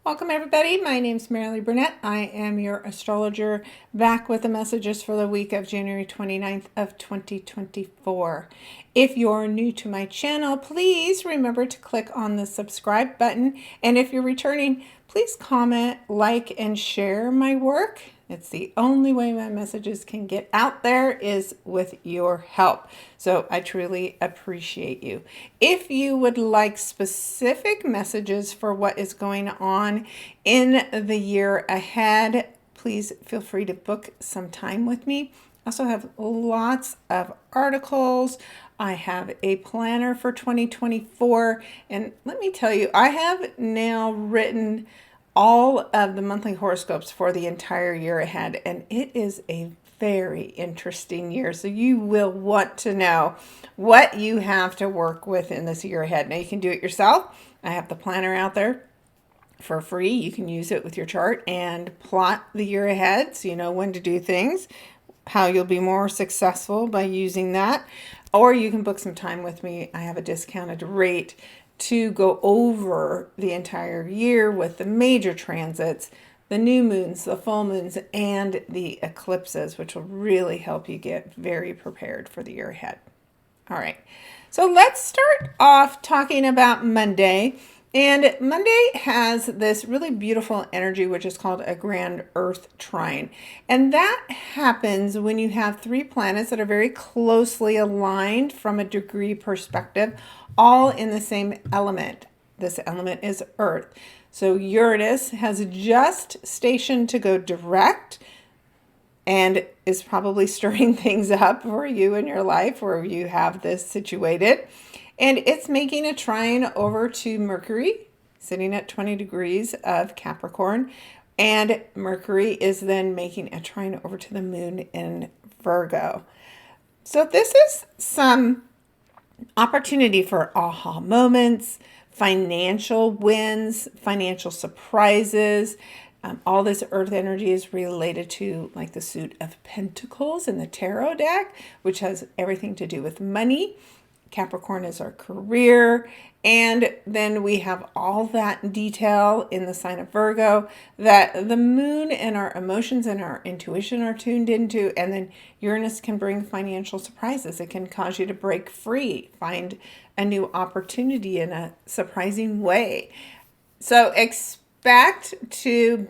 Welcome everybody. My name's Marilee Burnett. I am your astrologer, back with the messages for the week of January 29th of 2024. If you're new to my channel, please remember to click on the subscribe button. And if you're returning, please comment, like, and share my work. It's the only way my messages can get out there is with your help. So I truly appreciate you. If you would like specific messages for what is going on in the year ahead, please feel free to book some time with me. I also have lots of articles. I have a planner for 2024. And let me tell you, I have now written all of the monthly horoscopes for the entire year ahead, and it is a very interesting year. So you will want to know what you have to work with in this year ahead. Now you can do it yourself. I have the planner out there for free. You can use it with your chart and plot the year ahead so you know when to do things, how you'll be more successful by using that. Or you can book some time with me. I have a discounted rate to go over the entire year with the major transits, the new moons, the full moons, and the eclipses, which will really help you get very prepared for the year ahead. All right, so let's start off talking about Monday. And Monday has this really beautiful energy, which is called a grand Earth trine. And that happens when you have three planets that are very closely aligned from a degree perspective, all in the same element. This element is Earth. So Uranus has just stationed to go direct and is probably stirring things up for you in your life where you have this situated. And it's making a trine over to Mercury, sitting at 20 degrees of Capricorn. And Mercury is then making a trine over to the moon in Virgo. So this is some opportunity for aha moments, financial wins, financial surprises. All this earth energy is related to like the suit of pentacles in the tarot deck, which has everything to do with money. Capricorn is our career. And then we have all that detail in the sign of Virgo that the moon and our emotions and our intuition are tuned into. And then Uranus can bring financial surprises. It can cause you to break free, find a new opportunity in a surprising way. So expect to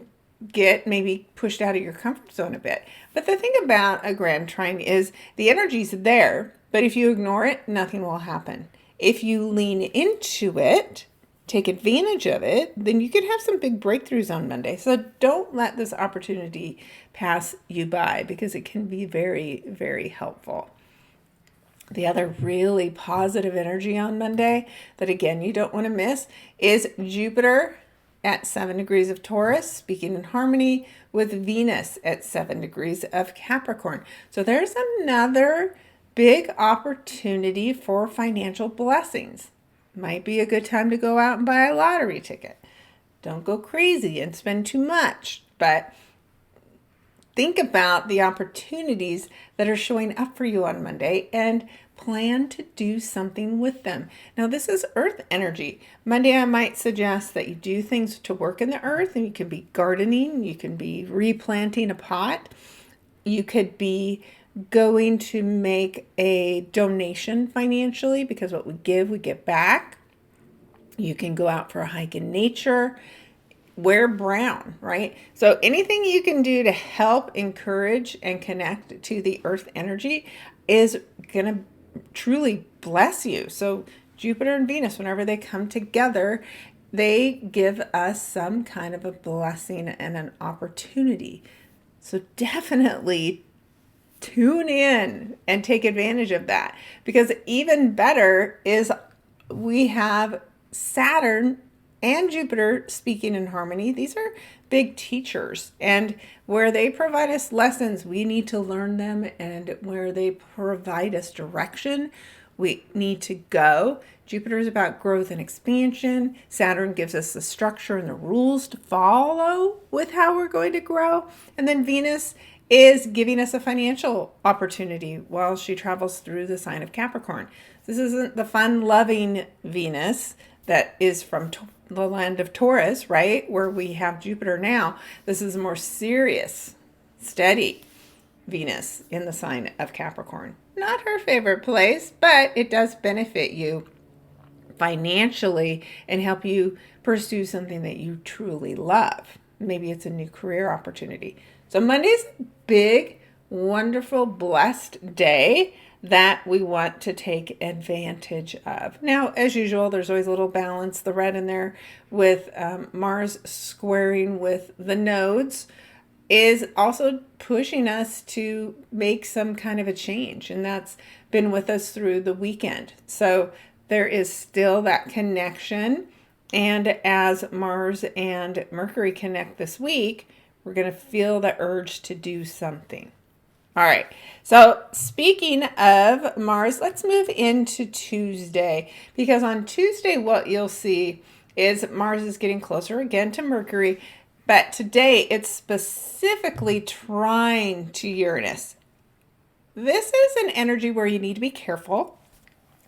get maybe pushed out of your comfort zone a bit. But the thing about a grand trine is the energy's there, but if you ignore it, nothing will happen. If you lean into it, take advantage of it, then you could have some big breakthroughs on Monday. So don't let this opportunity pass you by because it can be very, very helpful. The other really positive energy on Monday that, again, you don't want to miss is Jupiter at 7 degrees of Taurus, speaking in harmony with Venus at 7 degrees of Capricorn. So there's another big opportunity for financial blessings. Might be a good time to go out and buy a lottery ticket. Don't go crazy and spend too much, but think about the opportunities that are showing up for you on Monday and plan to do something with them. Now, this is earth energy. Monday, I might suggest that you do things to work in the earth, and you can be gardening, you can be replanting a pot, you could be going to make a donation financially because what we give, we get back. You can go out for a hike in nature. Wear brown, right? So anything you can do to help encourage and connect to the earth energy is going to truly bless you. So Jupiter and Venus, whenever they come together, they give us some kind of a blessing and an opportunity. So definitely tune in and take advantage of that, because even better is we have Saturn and Jupiter speaking in harmony. These are big teachers, and where they provide us lessons, we need to learn them, and where they provide us direction, we need to go. Jupiter is about growth and expansion. Saturn gives us the structure and the rules to follow with how we're going to grow. And then Venus is giving us a financial opportunity while she travels through the sign of Capricorn. This isn't the fun-loving Venus that is from the land of Taurus, right, where we have Jupiter now. This is a more serious, steady Venus in the sign of Capricorn. Not her favorite place, but it does benefit you financially and help you pursue something that you truly love. Maybe it's a new career opportunity. So Monday's a big, wonderful, blessed day that we want to take advantage of. Now, as usual, there's always a little balance, the red in there with Mars squaring with the nodes is also pushing us to make some kind of a change. And that's been with us through the weekend. So there is still that connection. And as Mars and Mercury connect this week, we're going to feel the urge to do something. All right. So speaking of Mars, let's move into Tuesday, because on Tuesday, what you'll see is Mars is getting closer again to Mercury. But today it's specifically trine to Uranus. This is an energy where you need to be careful.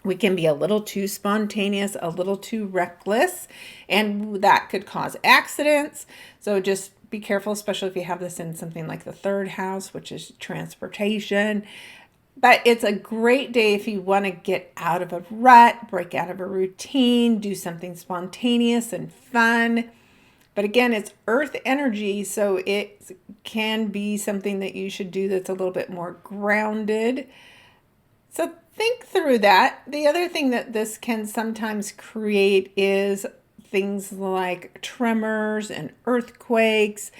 We can be a little too spontaneous, a little too reckless, and that could cause accidents. So just be careful, especially if you have this in something like the third house, which is transportation. But it's a great day if you want to get out of a rut, break out of a routine, do something spontaneous and fun. But again, it's earth energy, so it can be something that you should do that's a little bit more grounded. So think through that. The other thing that this can sometimes create is things like tremors and earthquakes.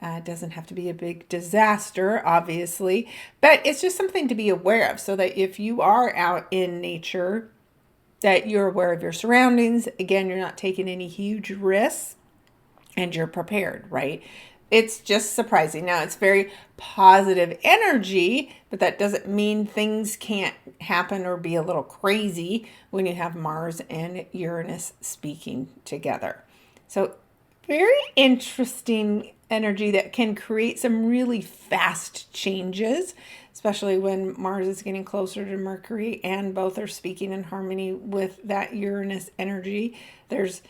It doesn't have to be a big disaster, obviously, but it's just something to be aware of so that if you are out in nature, that you're aware of your surroundings. Again, you're not taking any huge risks. And you're prepared, right? It's just surprising. Now, it's very positive energy, but that doesn't mean things can't happen or be a little crazy when you have Mars and Uranus speaking together. So, very interesting energy that can create some really fast changes, especially when Mars is getting closer to Mercury and both are speaking in harmony with that Uranus energy. There's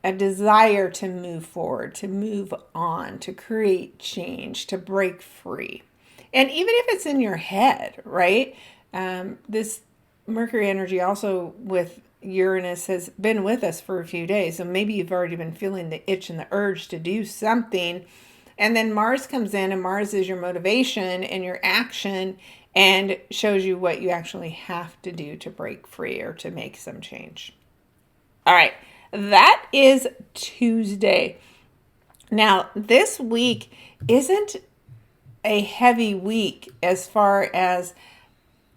a desire to move forward, to move on, to create change, to break free. And even if it's in your head, right? This Mercury energy also with Uranus has been with us for a few days. So maybe you've already been feeling the itch and the urge to do something. And then Mars comes in, and Mars is your motivation and your action and shows you what you actually have to do to break free or to make some change. All right. That is Tuesday. Now, this week isn't a heavy week as far as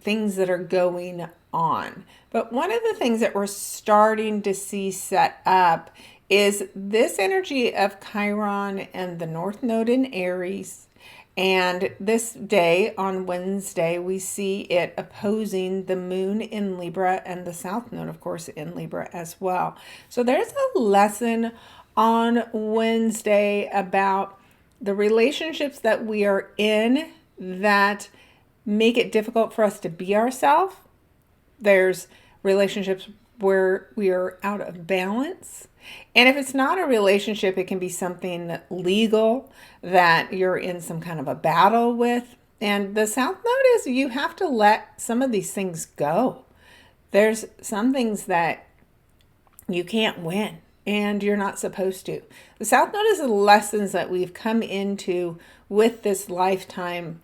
things that are going on. But one of the things that we're starting to see set up is this energy of Chiron and the North Node in Aries. And this day, on Wednesday, we see it opposing the moon in Libra and the South Node, of course, in Libra as well. So there's a lesson on Wednesday about the relationships that we are in that make it difficult for us to be ourselves. There's relationships where we are out of balance. And if it's not a relationship, it can be something legal that you're in some kind of a battle with. And the South Node is you have to let some of these things go. There's some things that you can't win and you're not supposed to. The South Node is the lessons that we've come into with this lifetime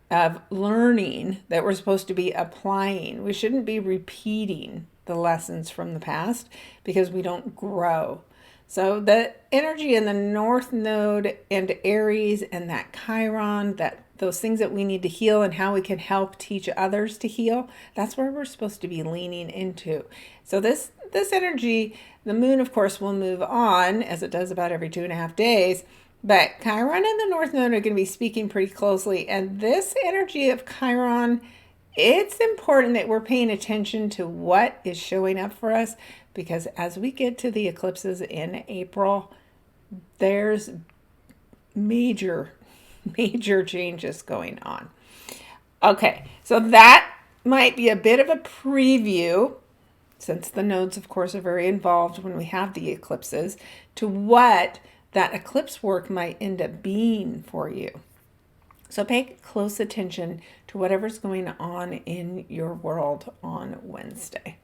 of learning that we're supposed to be applying. We shouldn't be repeating the lessons from the past because we don't grow. So the energy in the North Node and Aries and that Chiron, that those things that we need to heal and how we can help teach others to heal, that's where we're supposed to be leaning into. So this energy, the moon, of course, will move on as it does about every 2.5 days. But Chiron and the North Node are going to be speaking pretty closely. And this energy of Chiron, it's important that we're paying attention to what is showing up for us, because as we get to the eclipses in April, there's major changes going on. Okay, so that might be a bit of a preview since the nodes, of course, are very involved when we have the eclipses, to what that eclipse work might end up being for you. So pay close attention to whatever's going on in your world on Wednesday.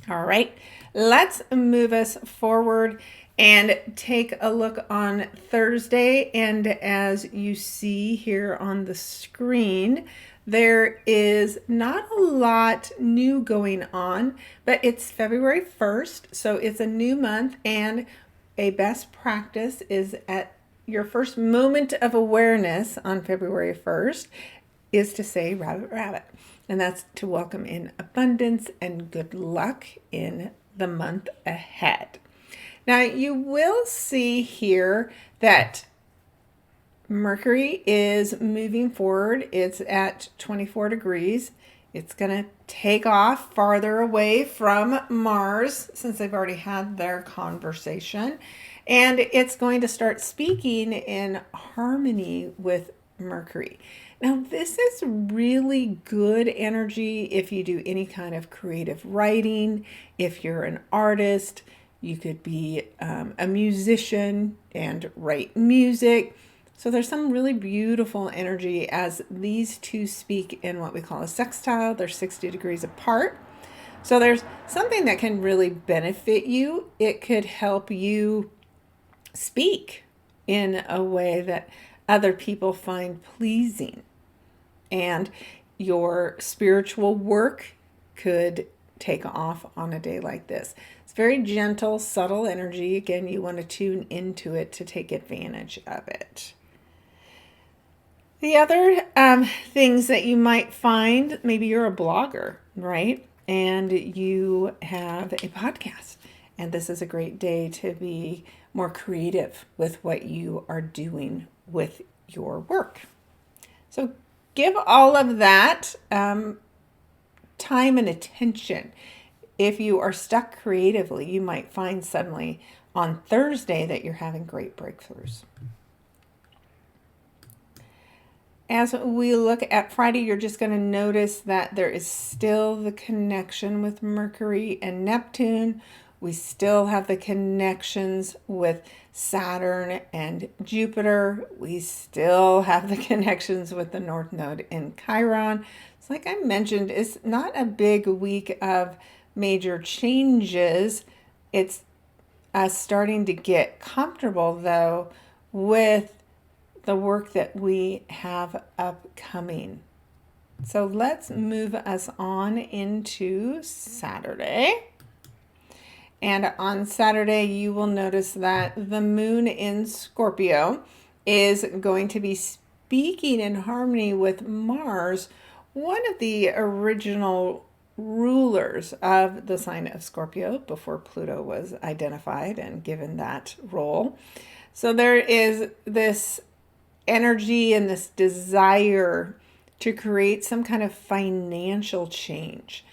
All right, let's move us forward and take a look on Thursday. And as you see here on the screen, there is not a lot new going on, but it's February 1st, so it's a new month, and a best practice is at your first moment of awareness on February 1st is to say rabbit, rabbit. And that's to welcome in abundance and good luck in the month ahead. Now, you will see here that Mercury is moving forward. It's at 24 degrees. It's going to take off farther away from Mars since they've already had their conversation. And it's going to start speaking in harmony with Mercury. Now, this is really good energy if you do any kind of creative writing. If you're an artist, you could be a musician and write music. So there's some really beautiful energy as these two speak in what we call a sextile. They're 60 degrees apart. So there's something that can really benefit you. It could help you speak in a way that other people find pleasing. And your spiritual work could take off on a day like this. It's very gentle, subtle energy. Again, you want to tune into it to take advantage of it. The other things that you might find, maybe you're a blogger, right? And you have a podcast. And this is a great day to be more creative with what you are doing with your work. So give all of that time and attention. If you are stuck creatively, you might find suddenly on Thursday that you're having great breakthroughs. As we look at Friday, you're just going to notice that there is still the connection with Mercury and Neptune. We still have the connections with Saturn and Jupiter. We still have the connections with the North Node in Chiron. It's like I mentioned, it's not a big week of major changes. It's us starting to get comfortable, though, with the work that we have upcoming. So let's move us on into Saturday. And on Saturday, you will notice that the moon in Scorpio is going to be speaking in harmony with Mars, one of the original rulers of the sign of Scorpio before Pluto was identified and given that role. So there is this energy and this desire to create some kind of financial change.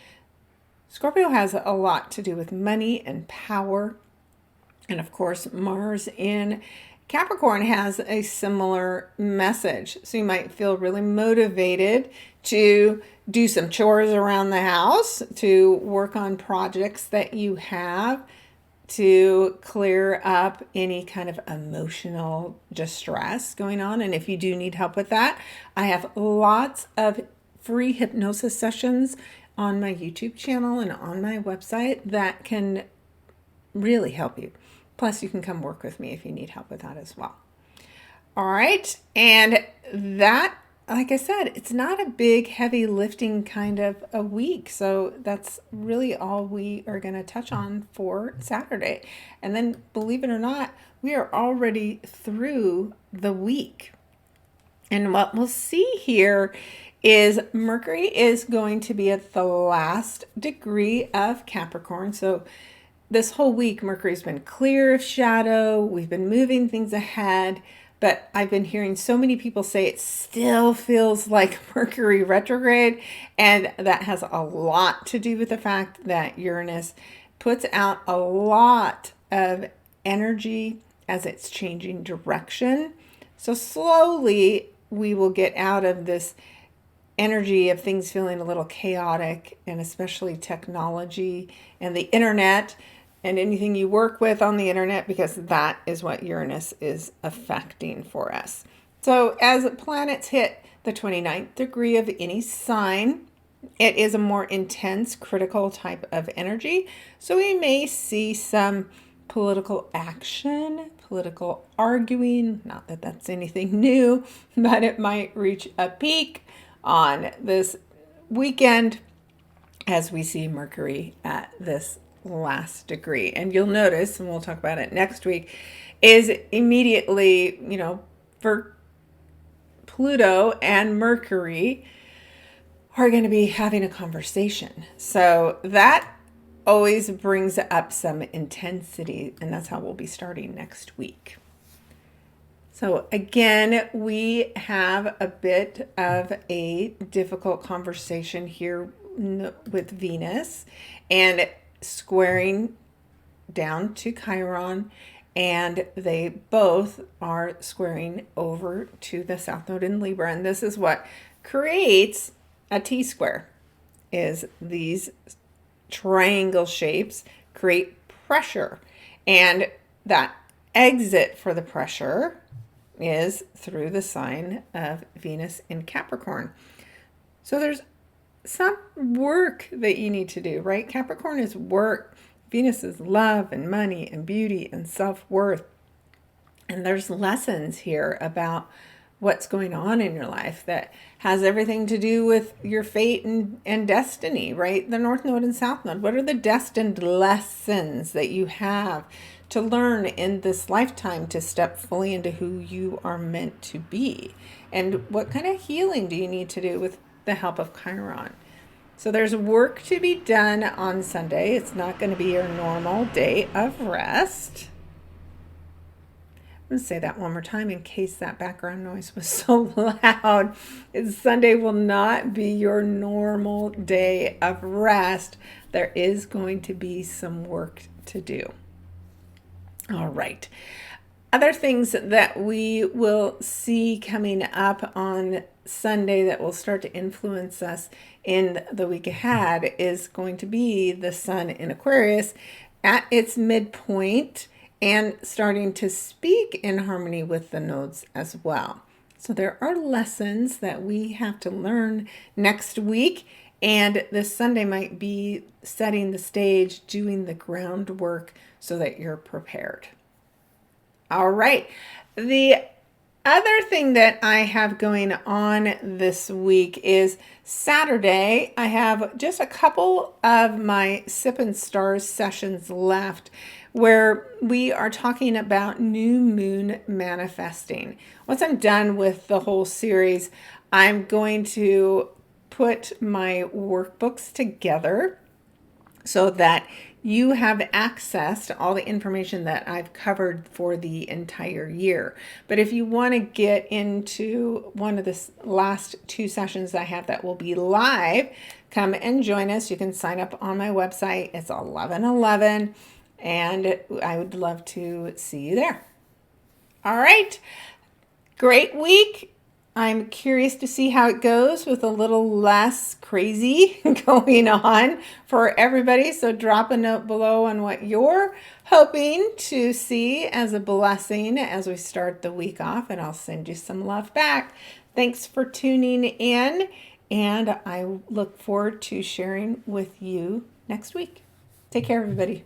Scorpio has a lot to do with money and power. And of course, Mars in Capricorn has a similar message. So you might feel really motivated to do some chores around the house, to work on projects that you have, to clear up any kind of emotional distress going on. And if you do need help with that, I have lots of free hypnosis sessions on my YouTube channel and on my website that can really help you. Plus, you can come work with me if you need help with that as well. All right. And that, like I said, it's not a big, heavy lifting kind of a week. So that's really all we are going to touch on for Saturday. And then, believe it or not, we are already through the week. And what we'll see here is Mercury is going to be at the last degree of Capricorn. So this whole week, Mercury's been clear of shadow. We've been moving things ahead, but I've been hearing so many people say it still feels like Mercury retrograde. And that has a lot to do with the fact that Uranus puts out a lot of energy as it's changing direction. So slowly we will get out of this energy of things feeling a little chaotic, and especially technology and the internet and anything you work with on the internet, because that is what Uranus is affecting for us. So as planets hit the 29th degree of any sign, it is a more intense, critical type of energy. So we may see some political action, political arguing, not that that's anything new, but it might reach a peak on this weekend as we see Mercury at this last degree. And you'll notice, and we'll talk about it next week, is immediately, for Pluto and Mercury are going to be having a conversation. So that always brings up some intensity, and that's how we'll be starting next week. So again, we have a bit of a difficult conversation here with Venus and squaring down to Chiron, and they both are squaring over to the South Node in Libra. And this is what creates a T-square, is these triangle shapes create pressure. And that exit for the pressure is through the sign of Venus in Capricorn. So there's some work that you need to do, right? Capricorn is work. Venus is love and money and beauty and self-worth. And there's lessons here about what's going on in your life that has everything to do with your fate and destiny, right? The North Node and South Node. What are the destined lessons that you have to learn in this lifetime to step fully into who you are meant to be? And what kind of healing do you need to do with the help of Chiron? So there's work to be done on Sunday. It's not going to be your normal day of rest. I'm going to say that one more time in case that background noise was so loud. Sunday will not be your normal day of rest. There is going to be some work to do. All right. Other things that we will see coming up on Sunday that will start to influence us in the week ahead is going to be the Sun in Aquarius at its midpoint and starting to speak in harmony with the nodes as well. So there are lessons that we have to learn next week, and this Sunday might be setting the stage, doing the groundwork so that you're prepared. All right. The other thing that I have going on this week is Saturday. I have just a couple of my Sip and Stars sessions left where we are talking about new moon manifesting. Once I'm done with the whole series, I'm going to put my workbooks together so that you have access to all the information that I've covered for the entire year. But if you want to get into one of the last two sessions I have that will be live, come and join us. You can sign up on my website. It's 11/11, and I would love to see you there. All right. Great week. I'm curious to see how it goes with a little less crazy going on for everybody. So drop a note below on what you're hoping to see as a blessing as we start the week off, and I'll send you some love back. Thanks for tuning in, and I look forward to sharing with you next week. Take care, everybody.